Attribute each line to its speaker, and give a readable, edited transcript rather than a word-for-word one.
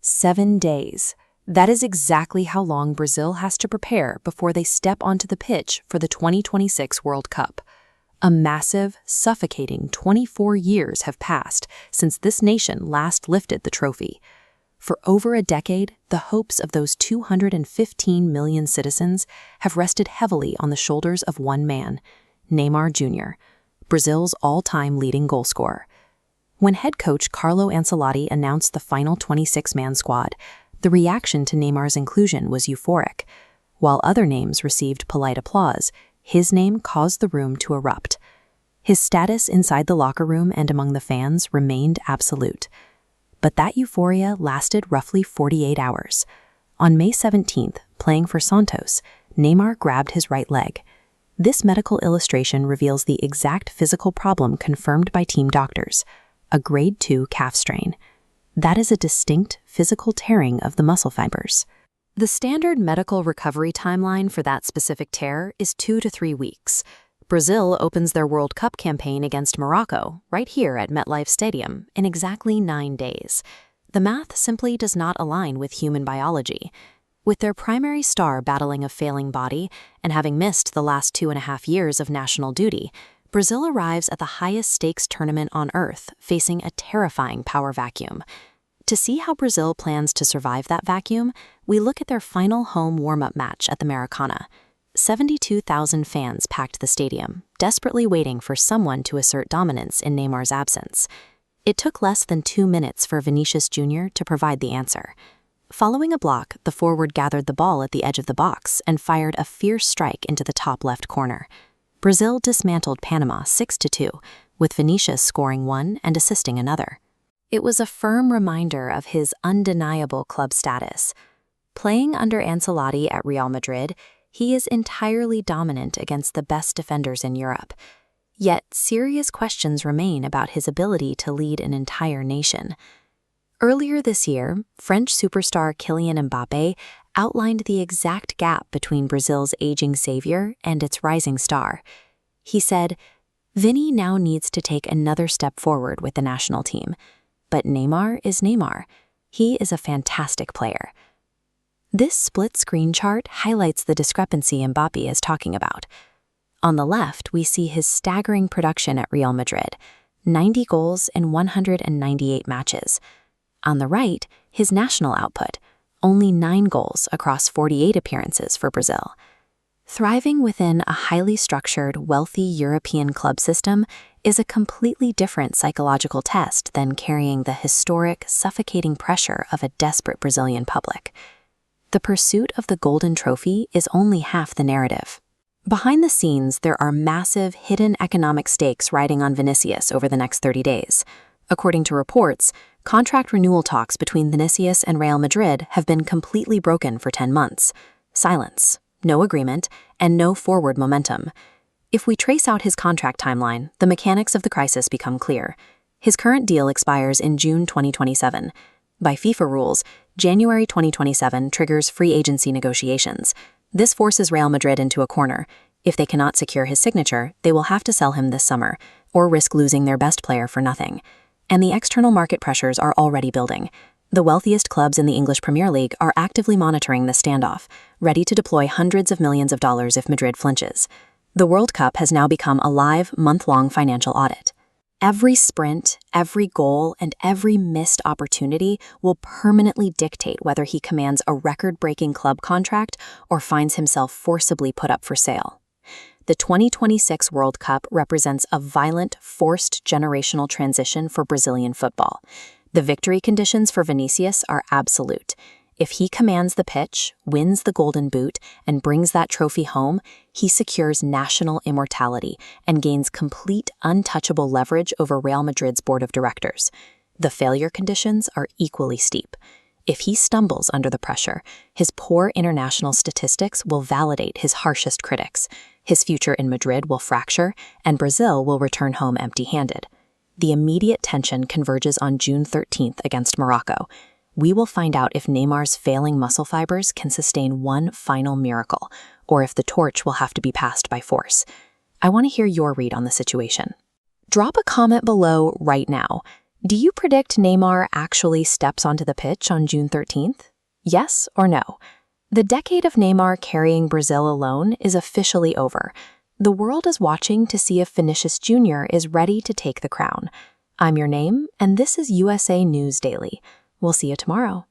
Speaker 1: 7 days. That is exactly how long Brazil has to prepare before they step onto the pitch for the 2026 World Cup. A massive, suffocating 24 years have passed since this nation last lifted the trophy. For over a decade, the hopes of those 215 million citizens have rested heavily on the shoulders of one man, Neymar Jr., Brazil's all-time leading goal scorer. When head coach Carlo Ancelotti announced the final 26-man squad, the reaction to Neymar's inclusion was euphoric. While other names received polite applause, his name caused the room to erupt. His status inside the locker room and among the fans remained absolute. But that euphoria lasted roughly 48 hours. On May 17th, playing for Santos, Neymar grabbed his right leg. This medical illustration reveals the exact physical problem confirmed by team doctors, a grade 2 calf strain. That is a distinct physical tearing of the muscle fibers. The standard medical recovery timeline for that specific tear is 2 to 3 weeks. Brazil opens their World Cup campaign against Morocco right here at MetLife Stadium in exactly 9 days. The math simply does not align with human biology. With their primary star battling a failing body and having missed the last 2.5 years of national duty, Brazil arrives at the highest stakes tournament on Earth, facing a terrifying power vacuum. To see how Brazil plans to survive that vacuum, we look at their final home warm-up match at the Maracana. 72,000 fans packed the stadium, desperately waiting for someone to assert dominance in Neymar's absence. It took less than 2 minutes for Vinicius Jr to provide the answer. Following a block, the forward gathered the ball at the edge of the box and fired a fierce strike into the top left corner. Brazil dismantled Panama 6-2, with Vinicius scoring one and assisting another. It was a firm reminder of his undeniable club status. Playing under Ancelotti at Real Madrid, he is entirely dominant against the best defenders in Europe. Yet serious questions remain about his ability to lead an entire nation. Earlier this year, French superstar Kylian Mbappé outlined the exact gap between Brazil's aging savior and its rising star. He said, "Vini now needs to take another step forward with the national team. But Neymar is Neymar. He is a fantastic player." This split-screen chart highlights the discrepancy Mbappé is talking about. On the left, we see his staggering production at Real Madrid, 90 goals in 198 matches. On the right, his national output, only 9 goals across 48 appearances for Brazil. Thriving within a highly structured, wealthy European club system is a completely different psychological test than carrying the historic, suffocating pressure of a desperate Brazilian public. The pursuit of the golden trophy is only half the narrative. Behind the scenes, there are massive, hidden economic stakes riding on Vinicius over the next 30 days. According to reports, contract renewal talks between Vinicius and Real Madrid have been completely broken for 10 months. Silence, no agreement, and no forward momentum. If we trace out his contract timeline, the mechanics of the crisis become clear. His current deal expires in June 2027. By FIFA rules, January 2027 triggers free agency negotiations. This forces Real Madrid into a corner. If they cannot secure his signature, they will have to sell him this summer, or risk losing their best player for nothing. And the external market pressures are already building. The wealthiest clubs in the English Premier League are actively monitoring the standoff, ready to deploy hundreds of millions of dollars if Madrid flinches. The World Cup has now become a live, month-long financial audit. Every sprint, every goal, and every missed opportunity will permanently dictate whether he commands a record-breaking club contract or finds himself forcibly put up for sale. The 2026 World Cup represents a violent, forced generational transition for Brazilian football. The victory conditions for Vinicius are absolute. If he commands the pitch, wins the Golden Boot, and brings that trophy home, he secures national immortality and gains complete, untouchable leverage over Real Madrid's board of directors. The failure conditions are equally steep. If he stumbles under the pressure, his poor international statistics will validate his harshest critics. His future in Madrid will fracture, and Brazil will return home empty-handed. The immediate tension converges on June 13th against Morocco. We will find out if Neymar's failing muscle fibers can sustain one final miracle, or if the torch will have to be passed by force. I want to hear your read on the situation. Drop a comment below right now. Do you predict Neymar actually steps onto the pitch on June 13th? Yes or no? The decade of Neymar carrying Brazil alone is officially over. The world is watching to see if Vinicius Jr is ready to take the crown. I'm your name, and this is USA News Daily. We'll see you tomorrow.